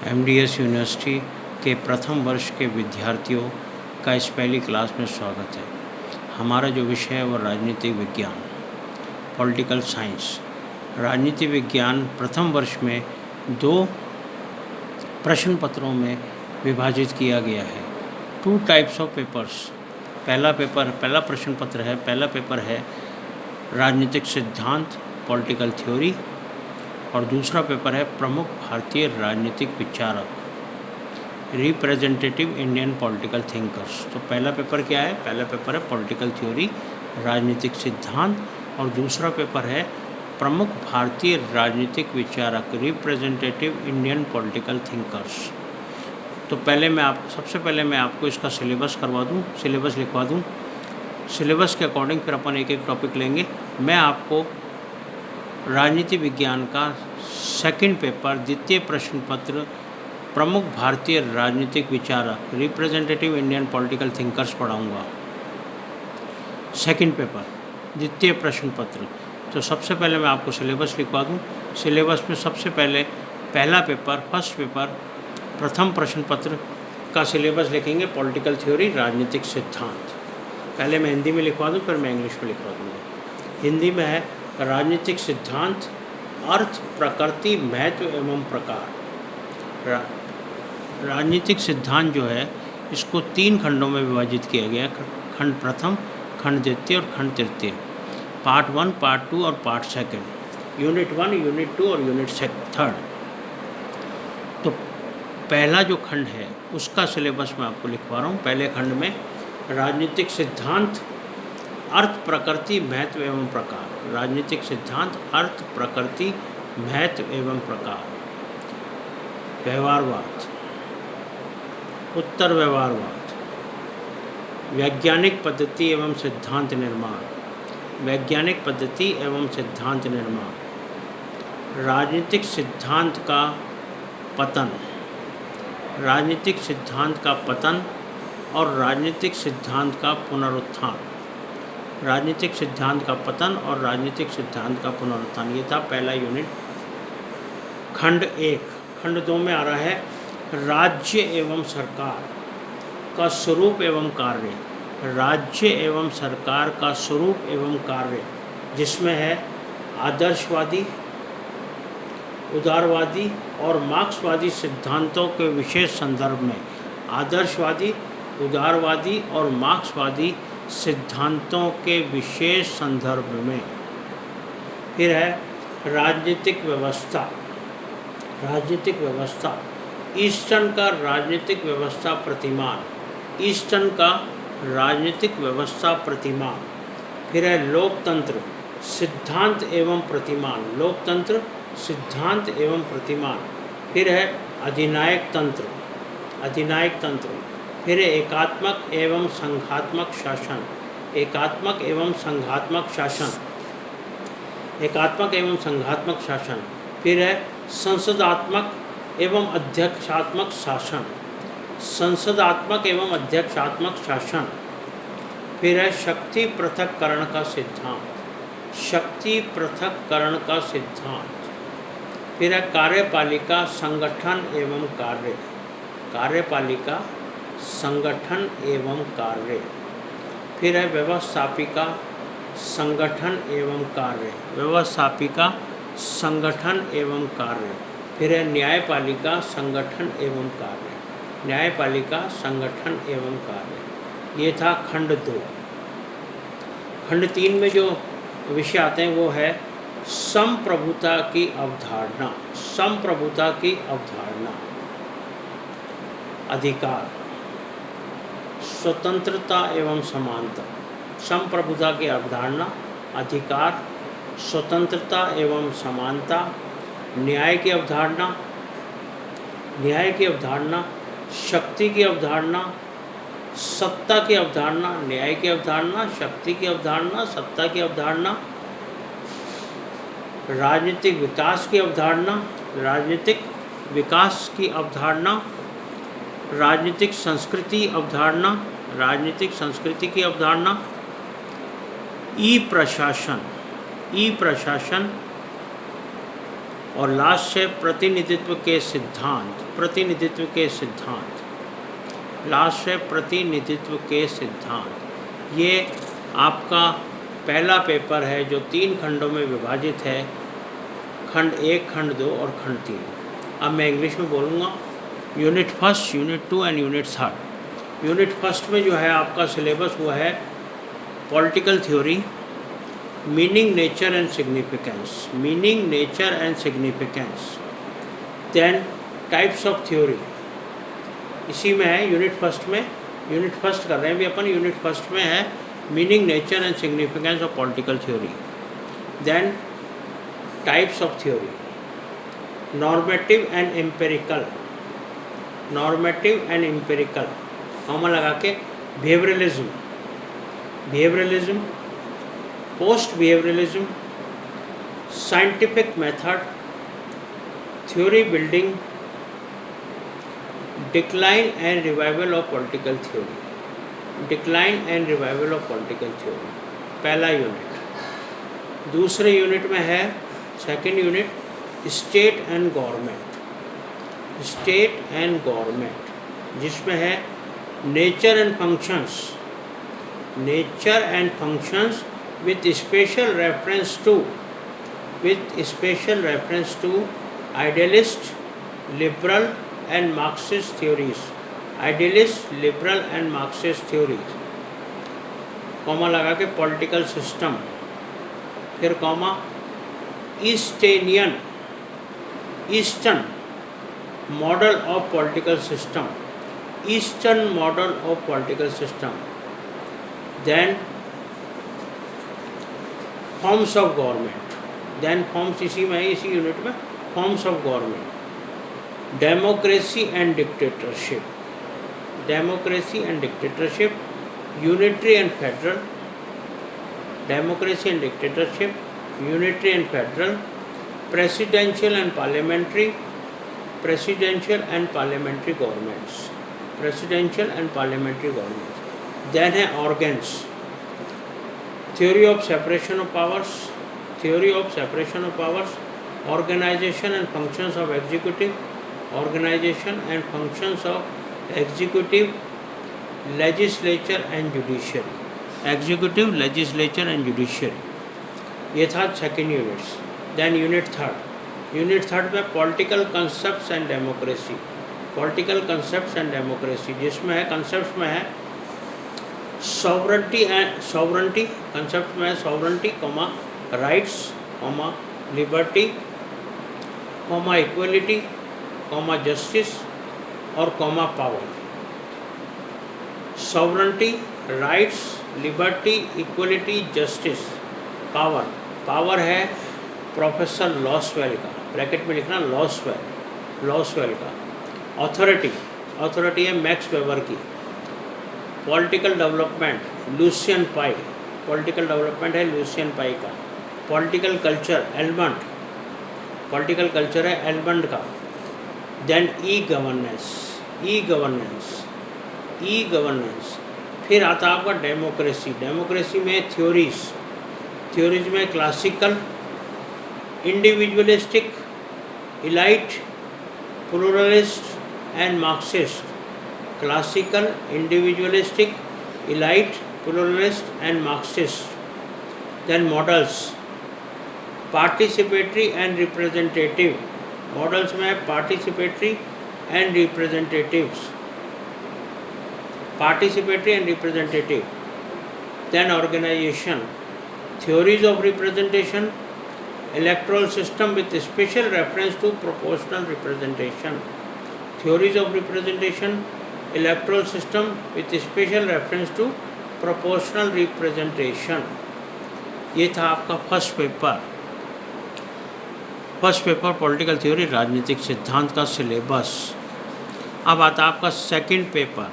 MDS university के प्रथम वर्ष के विद्यार्थियों का इस पहली क्लास में स्वागत है। हमारा जो विषय है वो राजनीतिक विज्ञान, पॉलिटिकल साइंस। राजनीति विज्ञान प्रथम वर्ष में 2 प्रश्न पत्रों में विभाजित किया गया है। 2 टाइप्स ऑफ पेपर्स। पहला प्रश्न पत्र है, पहला पेपर है राजनीतिक सिद्धांत, पॉलिटिकल थ्योरी, और दूसरा पेपर है प्रमुख भारतीय राजनीतिक विचारक, रिप्रेजेंटेटिव इंडियन पॉलिटिकल थिंकर्स। तो पहला पेपर क्या है? पहला पेपर है पॉलिटिकल थ्योरी, राजनीतिक सिद्धांत, और दूसरा पेपर है प्रमुख भारतीय राजनीतिक विचारक, रिप्रेजेंटेटिव इंडियन पॉलिटिकल थिंकर्स। तो सबसे पहले मैं आपको इसका सिलेबस करवा दूँ, सिलेबस लिखवा दूँ। सिलेबस के अकॉर्डिंग फिर अपन एक एक टॉपिक लेंगे। मैं आपको राजनीति विज्ञान का सेकंड पेपर, द्वितीय प्रश्न पत्र, प्रमुख भारतीय राजनीतिक विचारक, रिप्रेजेंटेटिव इंडियन पॉलिटिकल थिंकर्स पढ़ाऊँगा। सेकंड पेपर, द्वितीय प्रश्न पत्र। तो सबसे पहले मैं आपको सिलेबस लिखवा दूँ। सिलेबस में सबसे पहले पहला पेपर, फर्स्ट पेपर, प्रथम प्रश्न पत्र का सिलेबस लिखेंगे, पॉलिटिकल थ्योरी, राजनीतिक सिद्धांत। पहले मैं हिंदी में लिखवा दूँ, फिर मैं इंग्लिश में लिखवा दूँगा। हिंदी में है राजनीतिक सिद्धांत, अर्थ, प्रकृति, महत्व एवं प्रकार। राजनीतिक सिद्धांत जो है इसको 3 खंडों में विभाजित किया गया है। खंड प्रथम, खंड द्वितीय और खंड तृतीय। पार्ट 1, पार्ट 2 और पार्ट सेकंड। यूनिट 1, यूनिट 2 और यूनिट 3। तो पहला जो खंड है उसका सिलेबस मैं आपको लिखवा रहा हूँ। पहले खंड में राजनीतिक सिद्धांत, अर्थ, प्रकृति, महत्व एवं प्रकार। राजनीतिक सिद्धांत, अर्थ, प्रकृति, महत्व एवं प्रकार। व्यवहारवाद, उत्तर व्यवहारवाद, वैज्ञानिक पद्धति एवं सिद्धांत निर्माण। वैज्ञानिक पद्धति एवं सिद्धांत निर्माण। राजनीतिक सिद्धांत का पतन। राजनीतिक सिद्धांत का पतन और राजनीतिक सिद्धांत का पुनरुत्थान। राजनीतिक सिद्धांत का पतन और राजनीतिक सिद्धांत का पुनरुत्थान, ये था पहला यूनिट। खंड 1। खंड 2 में आ रहा है राज्य एवं सरकार का स्वरूप एवं कार्य। राज्य एवं सरकार का स्वरूप एवं कार्य, जिसमें है आदर्शवादी, उदारवादी और मार्क्सवादी सिद्धांतों के विशेष संदर्भ में। आदर्शवादी, उदारवादी और मार्क्सवादी सिद्धांतों के विशेष संदर्भ में। फिर है राजनीतिक व्यवस्था। राजनीतिक व्यवस्था, ईस्टर्न का राजनीतिक व्यवस्था प्रतिमान। ईस्टर्न का राजनीतिक व्यवस्था प्रतिमान। फिर है लोकतंत्र, सिद्धांत एवं प्रतिमान। लोकतंत्र, सिद्धांत एवं प्रतिमान। फिर है अधिनायक तंत्र। अधिनायक तंत्र। फिर एकात्मक एवं संघात्मक शासन। एकात्मक एवं संघात्मक शासन। एकात्मक एवं संघात्मक शासन। फिर है संसदात्मक एवं अध्यक्षात्मक शासन। संसदात्मक एवं अध्यक्षात्मक शासन। फिर है शक्ति पृथक्करण का सिद्धांत। शक्ति पृथक्करण का सिद्धांत। फिर है कार्यपालिका, संगठन एवं कार्य। कार्यपालिका, संगठन एवं कार्य। फिर है व्यवस्थापिका, संगठन एवं कार्य। व्यवस्थापिका, संगठन एवं कार्य। फिर है न्यायपालिका, संगठन एवं कार्य। न्यायपालिका, संगठन एवं कार्य। ये था खंड 2। खंड 3 में जो विषय आते हैं वो है संप्रभुता की अवधारणा। संप्रभुता की अवधारणा। अधिकार, स्वतंत्रता एवं समानता। संप्रभुता की अवधारणा, अधिकार, स्वतंत्रता एवं समानता। न्याय की अवधारणा। न्याय की अवधारणा, शक्ति की अवधारणा, सत्ता की अवधारणा। न्याय की अवधारणा, शक्ति की अवधारणा, सत्ता की अवधारणा। राजनीतिक विकास की अवधारणा। राजनीतिक विकास की अवधारणा। राजनीतिक संस्कृति अवधारणा। राजनीतिक संस्कृति की अवधारणा। ई प्रशासन। ई प्रशासन। और लास्ट है प्रतिनिधित्व के सिद्धांत। प्रतिनिधित्व के सिद्धांत, लास्ट है प्रतिनिधित्व के सिद्धांत। ये आपका पहला पेपर है जो 3 खंडों में विभाजित है, खंड 1, खंड 2 और खंड 3। अब मैं इंग्लिश में बोलूँगा। Unit first, unit 2 and unit 3। Unit first में जो है आपका सिलेबस वो है political theory, meaning, nature and significance, meaning, nature and significance. Then types of theory, इसी में है यूनिट फर्स्ट में। यूनिट फर्स्ट कर रहे हैं अभी अपन। यूनिट फर्स्ट में है meaning, nature and significance of political theory. Then types of theory, normative and empirical, normative and empirical, comma लगा के behaviourism, behaviourism, post behaviourism, scientific method, theory building, decline and revival of political theory, decline and revival of political theory, पहला unit. दूसरे unit में है second unit, state and government, state and government, जिसमें है nature and functions, nature and functions with special reference to, with special reference to idealist, liberal and Marxist theories, idealist, liberal and Marxist theories, comma लगा के political system, फिर comma Eastonian, Easton model of political system, Easton model of political system. Then forms of government, then forms इसी में है, इसी unit में forms of government, democracy and dictatorship, democracy and dictatorship, unitary and federal, democracy and dictatorship, unitary and federal, presidential and parliamentary, presidential and parliamentary governments, presidential and parliamentary governments. Then है organs, theory of separation of powers, theory of separation of powers, organization and functions of executive, organization and functions of executive, legislature and judiciary, executive, legislature and judiciary। ये था second units. Then unit third, unit third में political concepts and democracy, political concepts and democracy, जिसमें है concepts में है sovereignty and sovereignty, concept में sovereignty, comma rights, comma liberty, comma equality, comma justice और comma power. Sovereignty, rights, liberty, equality, justice, power. Power है professor Lasswell का, bracket में लिखना लॉसवेल, लॉसवेल का। अथॉरिटी, अथॉरिटी है मैक्स वेबर की। Political development, Lucian Pye, political development है Lucian Pye का। Political culture, Almond, political culture है एल्बंट का। Then e governance, e governance, e governance. फिर आता है आपका डेमोक्रेसी, डेमोक्रेसी में थ्योरीज, थ्योरीज में classical, individualistic, elite, pluralist and Marxist. Classical, individualistic, elite, pluralist and Marxist. Then models, participatory and representative, models में participatory and representatives, participatory and representative. Then organisation, theories of representation, electoral system with special reference to proportional representation, theories of representation, electoral system with special reference to proportional representation। ये था आपका first paper, first paper political theory, राजनीतिक सिद्धांत का syllabus. अब आता आपका second paper,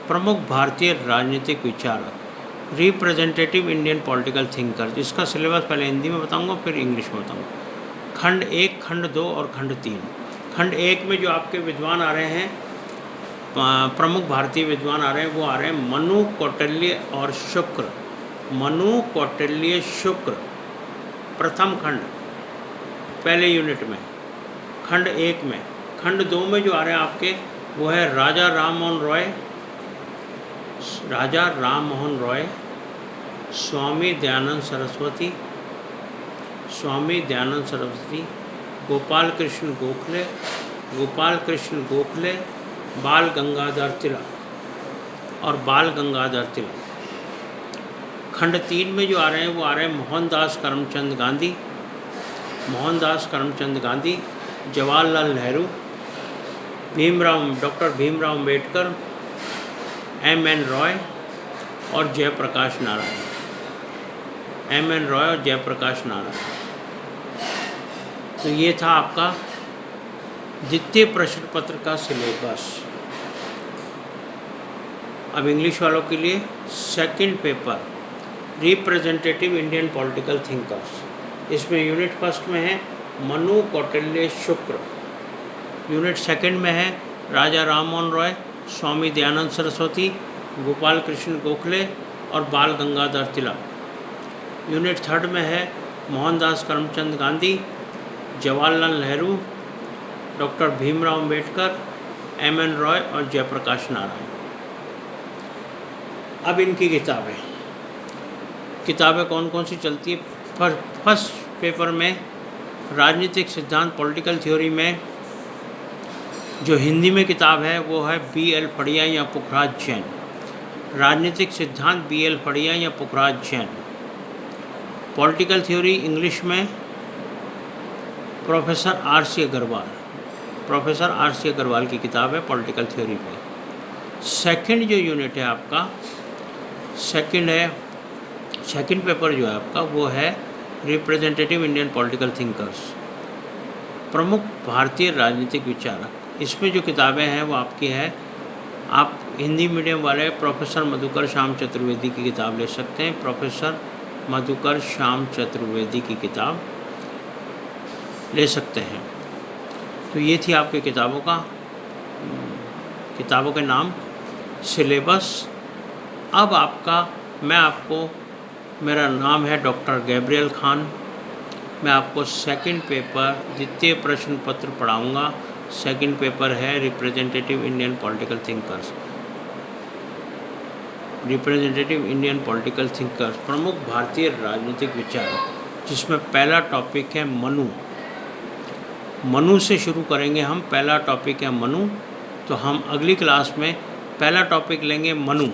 प्रमुख भारतीय राजनीतिक विचारक, रिप्रेजेंटेटिव इंडियन पॉलिटिकल थिंकर्स। इसका सिलेबस पहले हिंदी में बताऊंगा फिर इंग्लिश में बताऊंगा। खंड 1, खंड 2 और खंड 3। खंड 1 में जो आपके विद्वान आ रहे हैं, प्रमुख भारतीय विद्वान आ रहे हैं, वो आ रहे हैं मनु, कौटिल्य और शुक्र। मनु, कौटिल्य, शुक्र, प्रथम खंड पहले यूनिट में। खंड 1 में। खंड 2 में जो आ रहे हैं आपके वो है राजा राम मोहन रॉय, स्वामी दयानंद सरस्वती, गोपाल कृष्ण गोखले, बाल गंगाधर तिलक। खंड 3 में जो आ रहे हैं वो आ रहे हैं मोहनदास करमचंद गांधी, जवाहरलाल नेहरू, डॉक्टर भीमराव अम्बेडकर, M.N. रॉय और जयप्रकाश नारायण। तो ये था आपका द्वितीय प्रश्न पत्र का सिलेबस। अब इंग्लिश वालों के लिए second paper representative Indian political thinkers. इसमें यूनिट फर्स्ट में है मनु कौटिल्य शुक्र, यूनिट सेकंड में है राजा राम मोहन रॉय, स्वामी दयानंद सरस्वती, गोपाल कृष्ण गोखले और बाल गंगाधर तिलक। यूनिट थर्ड में है मोहनदास करमचंद गांधी, जवाहरलाल नेहरू, डॉक्टर भीमराव अम्बेडकर, M.N. रॉय और जयप्रकाश नारायण। अब इनकी किताबें कौन कौन सी चलती है? फर्स्ट पेपर में राजनीतिक सिद्धांत पॉलिटिकल थ्योरी में जो हिंदी में किताब है वो है B.L. फड़िया या पुखराज जैन। राजनीतिक सिद्धांत B.L. फड़िया या पुखराज जैन। पॉलिटिकल थ्योरी इंग्लिश में प्रोफेसर R.C. अग्रवाल की किताब है पॉलिटिकल थ्योरी पे। सेकंड जो यूनिट है आपका, सेकंड पेपर जो है आपका वो है रिप्रेजेंटेटिव इंडियन पॉलिटिकल थिंकर्स, प्रमुख भारतीय राजनीतिक विचारक। इसमें जो किताबें हैं वो आपकी है, आप हिंदी मीडियम वाले प्रोफेसर मधुकर श्याम चतुर्वेदी की किताब ले सकते हैं। प्रोफेसर मधुकर श्याम चतुर्वेदी की किताब ले सकते हैं। तो ये थी आपके किताबों के नाम, सिलेबस। अब मेरा नाम है डॉक्टर गैब्रियल खान। मैं आपको सेकंड पेपर द्वितीय प्रश्न पत्र पढ़ाऊँगा। सेकंड पेपर है रिप्रेजेंटेटिव इंडियन पॉलिटिकल थिंकर्स, प्रमुख भारतीय राजनीतिक विचारक, जिसमें पहला टॉपिक है मनु से शुरू करेंगे हम। पहला टॉपिक है मनु। तो हम अगली क्लास में पहला टॉपिक लेंगे मनु।